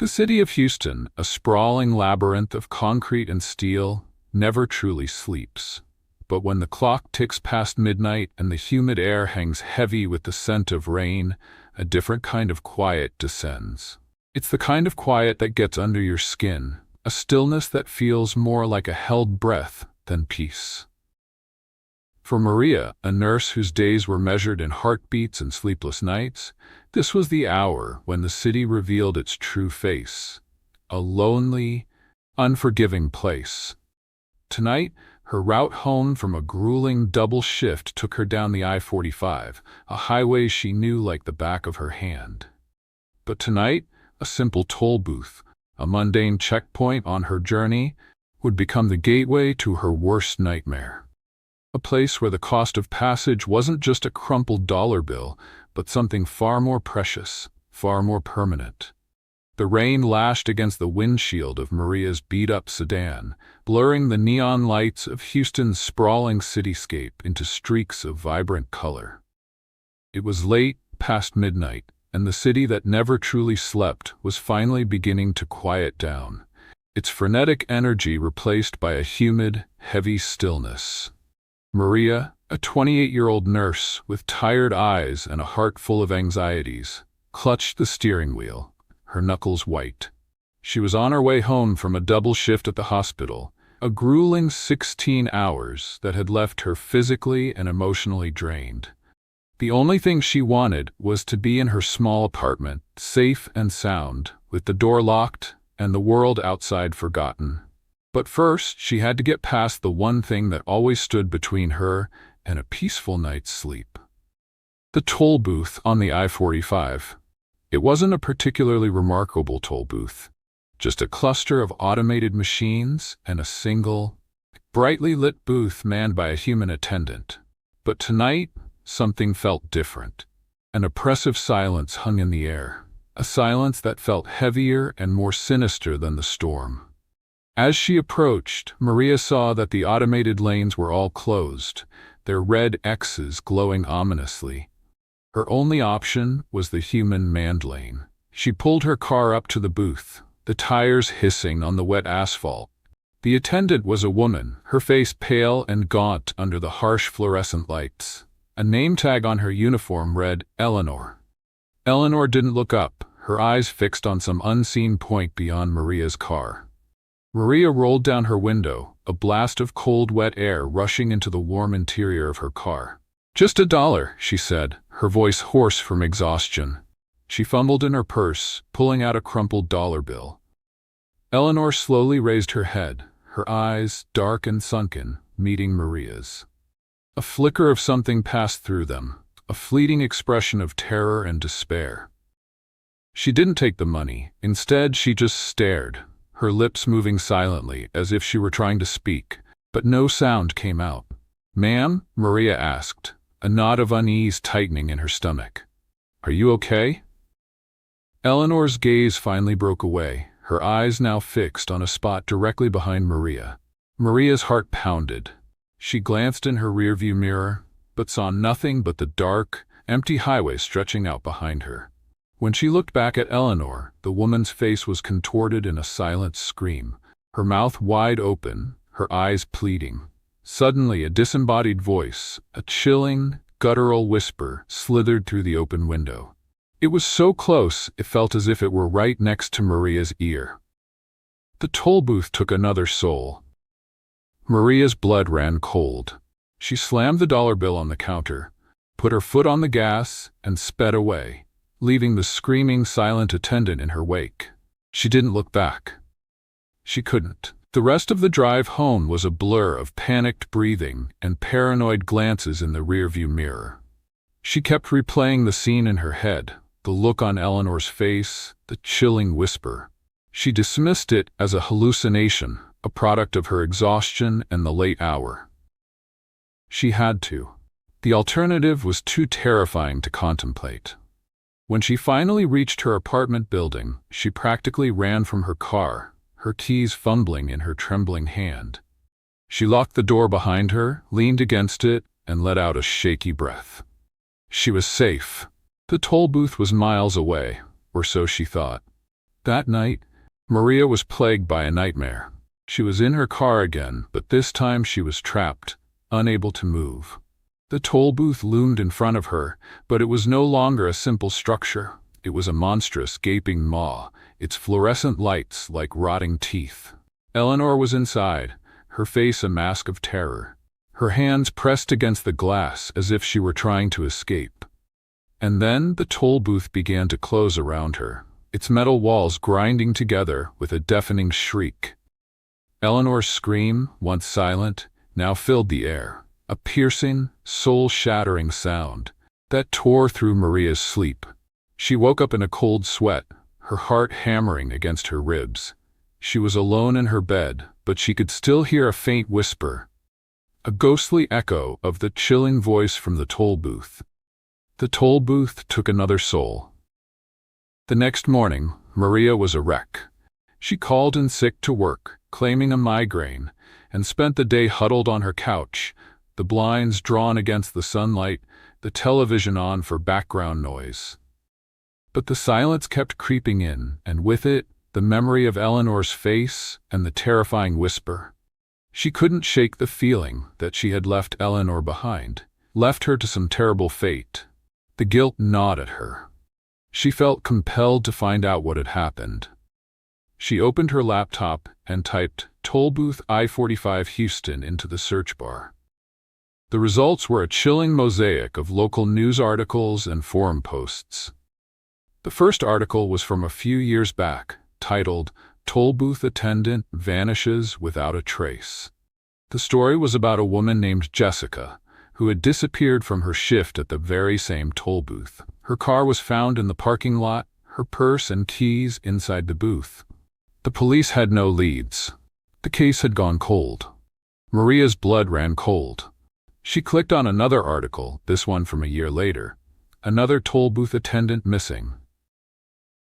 The city of Houston, a sprawling labyrinth of concrete and steel, never truly sleeps. But when the clock ticks past midnight and the humid air hangs heavy with the scent of rain, a different kind of quiet descends. It's the kind of quiet that gets under your skin, a stillness that feels more like a held breath than peace. For Maria, a nurse whose days were measured in heartbeats and sleepless nights, this was the hour when the city revealed its true face, a lonely, unforgiving place. Tonight, her route home from a grueling double shift took her down the I-45, a highway she knew like the back of her hand. But tonight, a simple toll booth, a mundane checkpoint on her journey, would become the gateway to her worst nightmare. A place where the cost of passage wasn't just a crumpled dollar bill, but something far more precious, far more permanent. The rain lashed against the windshield of Maria's beat-up sedan, blurring the neon lights of Houston's sprawling cityscape into streaks of vibrant color. It was late, past midnight, and the city that never truly slept was finally beginning to quiet down, its frenetic energy replaced by a humid, heavy stillness. Maria, a 28-year-old nurse with tired eyes and a heart full of anxieties, clutched the steering wheel, her knuckles white. She was on her way home from a double shift at the hospital, a grueling 16 hours that had left her physically and emotionally drained. The only thing she wanted was to be in her small apartment, safe and sound, with the door locked and the world outside forgotten. But first, she had to get past the one thing that always stood between her and a peaceful night's sleep. The toll booth on the I-45. It wasn't a particularly remarkable toll booth, just a cluster of automated machines and a single, brightly lit booth manned by a human attendant. But tonight, something felt different. An oppressive silence hung in the air, a silence that felt heavier and more sinister than the storm. As she approached, Maria saw that the automated lanes were all closed, their red X's glowing ominously. Her only option was the human-manned lane. She pulled her car up to the booth, the tires hissing on the wet asphalt. The attendant was a woman, her face pale and gaunt under the harsh fluorescent lights. A name tag on her uniform read Eleanor. Eleanor didn't look up, her eyes fixed on some unseen point beyond Maria's car. Maria rolled down her window, a blast of cold, wet air rushing into the warm interior of her car. "Just $1, she said, her voice hoarse from exhaustion. She fumbled in her purse, pulling out a crumpled dollar bill. Eleanor slowly raised her head, her eyes, dark and sunken, meeting Maria's. A flicker of something passed through them, a fleeting expression of terror and despair. She didn't take the money. Instead, she just stared, her lips moving silently as if she were trying to speak, but no sound came out. "Ma'am?" Maria asked, a knot of unease tightening in her stomach. "Are you okay?" Eleanor's gaze finally broke away, her eyes now fixed on a spot directly behind Maria. Maria's heart pounded. She glanced in her rearview mirror, but saw nothing but the dark, empty highway stretching out behind her. When she looked back at Eleanor, the woman's face was contorted in a silent scream, her mouth wide open, her eyes pleading. Suddenly, a disembodied voice, a chilling, guttural whisper, slithered through the open window. It was so close, it felt as if it were right next to Maria's ear. The toll booth took another soul. Maria's blood ran cold. She slammed the dollar bill on the counter, put her foot on the gas, and sped away, leaving the screaming, silent attendant in her wake. She didn't look back. She couldn't. The rest of the drive home was a blur of panicked breathing and paranoid glances in the rearview mirror. She kept replaying the scene in her head, the look on Eleanor's face, the chilling whisper. She dismissed it as a hallucination, a product of her exhaustion and the late hour. She had to. The alternative was too terrifying to contemplate. When she finally reached her apartment building, she practically ran from her car, her keys fumbling in her trembling hand. She locked the door behind her, leaned against it, and let out a shaky breath. She was safe. The toll booth was miles away, or so she thought. That night, Maria was plagued by a nightmare. She was in her car again, but this time she was trapped, unable to move. The toll booth loomed in front of her, but it was no longer a simple structure. It was a monstrous, gaping maw, its fluorescent lights like rotting teeth. Eleanor was inside, her face a mask of terror, her hands pressed against the glass as if she were trying to escape. And then the toll booth began to close around her, its metal walls grinding together with a deafening shriek. Eleanor's scream, once silent, now filled the air, a piercing, soul-shattering sound that tore through Maria's sleep. She woke up in a cold sweat, her heart hammering against her ribs. She was alone in her bed, but she could still hear a faint whisper, a ghostly echo of the chilling voice from the toll booth. The toll booth took another soul. The next morning, Maria was a wreck. She called in sick to work, claiming a migraine, and spent the day huddled on her couch, the blinds drawn against the sunlight, the television on for background noise. But the silence kept creeping in, and with it, the memory of Eleanor's face and the terrifying whisper. She couldn't shake the feeling that she had left Eleanor behind, left her to some terrible fate. The guilt gnawed at her. She felt compelled to find out what had happened. She opened her laptop and typed "Toll Booth I-45 Houston" into the search bar. The results were a chilling mosaic of local news articles and forum posts. The first article was from a few years back, titled "Toll Booth Attendant Vanishes Without a Trace." The story was about a woman named Jessica, who had disappeared from her shift at the very same toll booth. Her car was found in the parking lot, her purse and keys inside the booth. The police had no leads. The case had gone cold. Maria's blood ran cold. She clicked on another article, this one from a year later. Another toll booth attendant missing.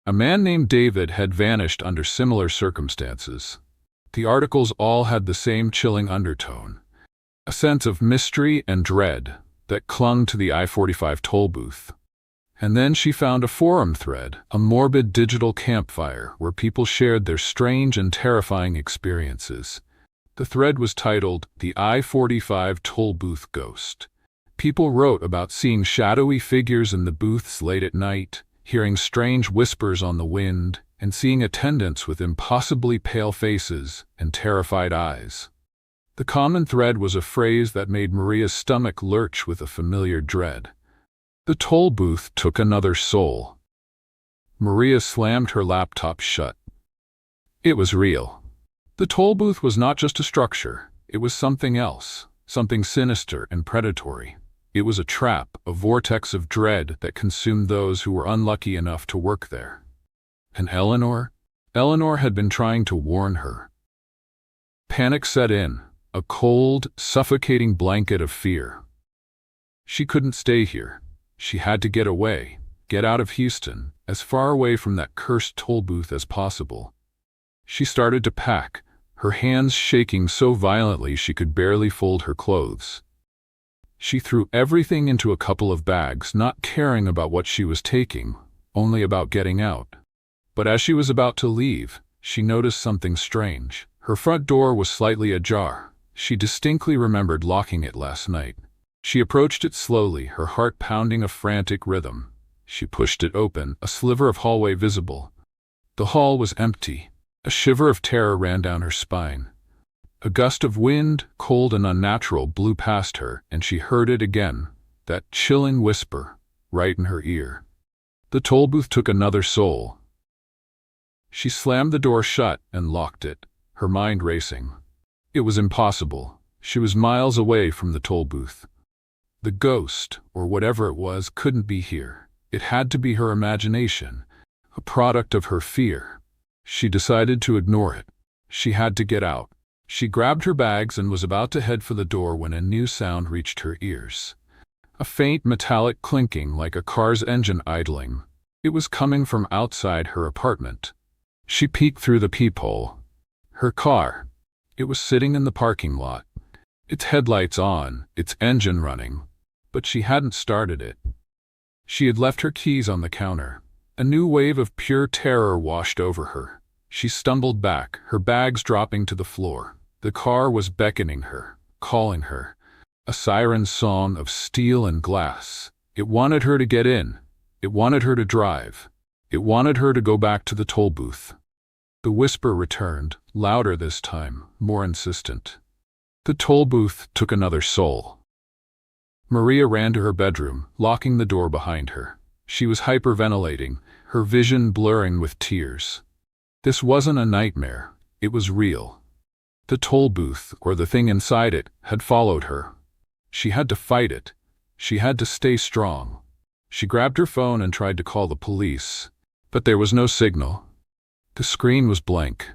A man named David had vanished under similar circumstances. The articles all had the same chilling undertone, a sense of mystery and dread that clung to the I-45 toll booth. And then she found a forum thread, a morbid digital campfire where people shared their strange and terrifying experiences. The thread was titled "The I-45 Toll Booth Ghost." People wrote about seeing shadowy figures in the booths late at night, hearing strange whispers on the wind, and seeing attendants with impossibly pale faces and terrified eyes. The common thread was a phrase that made Maria's stomach lurch with a familiar dread. The toll booth took another soul. Maria slammed her laptop shut. It was real. The toll booth was not just a structure, it was something else, something sinister and predatory. It was a trap, a vortex of dread that consumed those who were unlucky enough to work there. And Eleanor? Eleanor had been trying to warn her. Panic set in, a cold, suffocating blanket of fear. She couldn't stay here. She had to get away, get out of Houston, as far away from that cursed toll booth as possible. She started to pack, her hands shaking so violently she could barely fold her clothes. She threw everything into a couple of bags, not caring about what she was taking, only about getting out. But as she was about to leave, she noticed something strange. Her front door was slightly ajar. She distinctly remembered locking it last night. She approached it slowly, her heart pounding a frantic rhythm. She pushed it open, a sliver of hallway visible. The hall was empty. A shiver of terror ran down her spine. A gust of wind, cold and unnatural, blew past her, and she heard it again, that chilling whisper, right in her ear. The toll booth took another soul. She slammed the door shut and locked it, her mind racing. It was impossible. She was miles away from the toll booth. The ghost, or whatever it was, couldn't be here. It had to be her imagination, a product of her fear. She decided to ignore it. She had to get out. She grabbed her bags and was about to head for the door when a new sound reached her ears. A faint metallic clinking like a car's engine idling. It was coming from outside her apartment. She peeked through the peephole. Her car. It was sitting in the parking lot. Its headlights on, its engine running. But she hadn't started it. She had left her keys on the counter. A new wave of pure terror washed over her. She stumbled back, her bags dropping to the floor. The car was beckoning her, calling her. A siren song of steel and glass. It wanted her to get in. It wanted her to drive. It wanted her to go back to the toll booth. The whisper returned, louder this time, more insistent. The toll booth took another soul. Maria ran to her bedroom, locking the door behind her. She was hyperventilating, her vision blurring with tears. This wasn't a nightmare, it was real. The toll booth, or the thing inside it, had followed her. She had to fight it. She had to stay strong. She grabbed her phone and tried to call the police, but there was no signal. The screen was blank,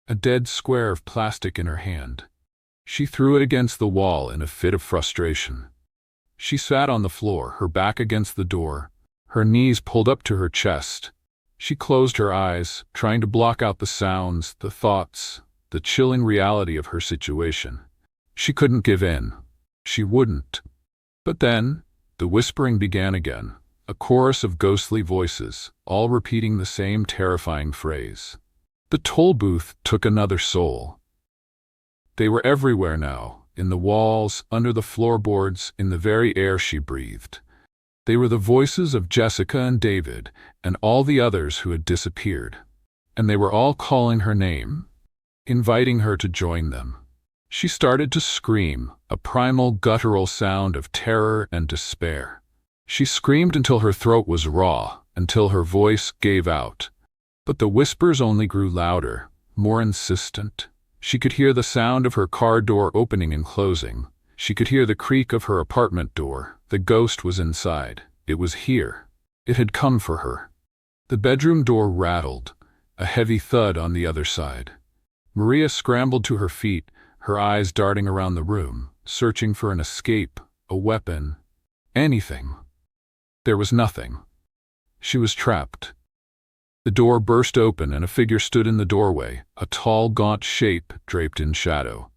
a dead square of plastic in her hand. She threw it against the wall in a fit of frustration. She sat on the floor, her back against the door, her knees pulled up to her chest. She closed her eyes, trying to block out the sounds, the thoughts, the chilling reality of her situation. She couldn't give in. She wouldn't. But then, the whispering began again, a chorus of ghostly voices, all repeating the same terrifying phrase. The toll booth took another soul. They were everywhere now, in the walls, under the floorboards, in the very air she breathed. They were the voices of Jessica and David, and all the others who had disappeared. And they were all calling her name, inviting her to join them. She started to scream, a primal guttural sound of terror and despair. She screamed until her throat was raw, until her voice gave out. But the whispers only grew louder, more insistent. She could hear the sound of her car door opening and closing. She could hear the creak of her apartment door. The ghost was inside. It was here. It had come for her. The bedroom door rattled, a heavy thud on the other side. Maria scrambled to her feet, her eyes darting around the room, searching for an escape, a weapon, anything. There was nothing. She was trapped. The door burst open and a figure stood in the doorway, a tall, gaunt shape draped in shadow.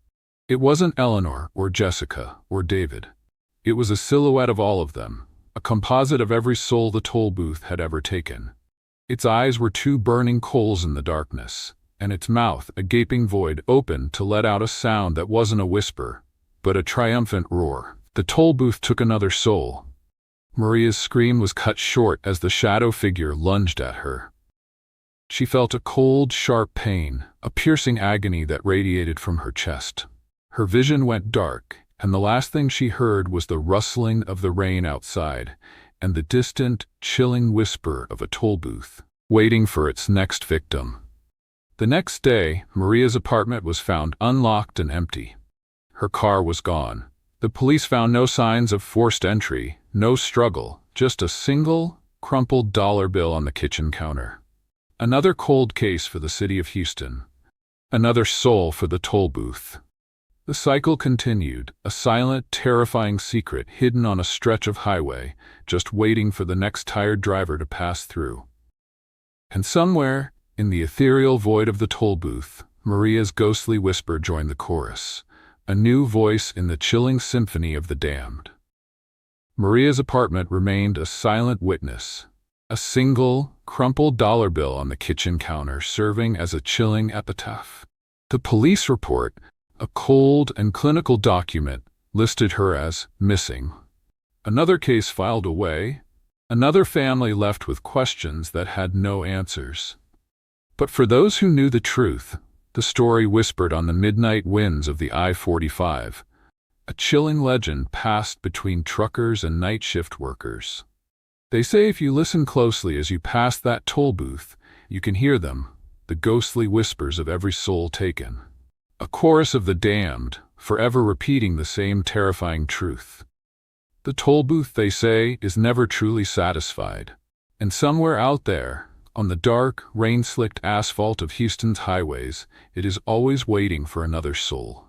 It wasn't Eleanor or Jessica or David. It was a silhouette of all of them, a composite of every soul the toll booth had ever taken. Its eyes were two burning coals in the darkness, and its mouth, a gaping void, opened to let out a sound that wasn't a whisper, but a triumphant roar. The toll booth took another soul. Maria's scream was cut short as the shadow figure lunged at her. She felt a cold, sharp pain, a piercing agony that radiated from her chest. Her vision went dark, and the last thing she heard was the rustling of the rain outside and the distant, chilling whisper of a toll booth, waiting for its next victim. The next day, Maria's apartment was found unlocked and empty. Her car was gone. The police found no signs of forced entry, no struggle, just a single, crumpled dollar bill on the kitchen counter. Another cold case for the city of Houston. Another soul for the toll booth. The cycle continued, a silent, terrifying secret hidden on a stretch of highway, just waiting for the next tired driver to pass through. And somewhere, in the ethereal void of the toll booth, Maria's ghostly whisper joined the chorus, a new voice in the chilling symphony of the damned. Maria's apartment remained a silent witness, a single, crumpled dollar bill on the kitchen counter serving as a chilling epitaph. The police report, a cold and clinical document, listed her as missing. Another case filed away, another family left with questions that had no answers. But for those who knew the truth, the story whispered on the midnight winds of the I-45. A chilling legend passed between truckers and night shift workers. They say if you listen closely as you pass that toll booth, you can hear them, the ghostly whispers of every soul taken. A chorus of the damned, forever repeating the same terrifying truth. The toll booth, they say, is never truly satisfied. And somewhere out there, on the dark, rain-slicked asphalt of Houston's highways, it is always waiting for another soul.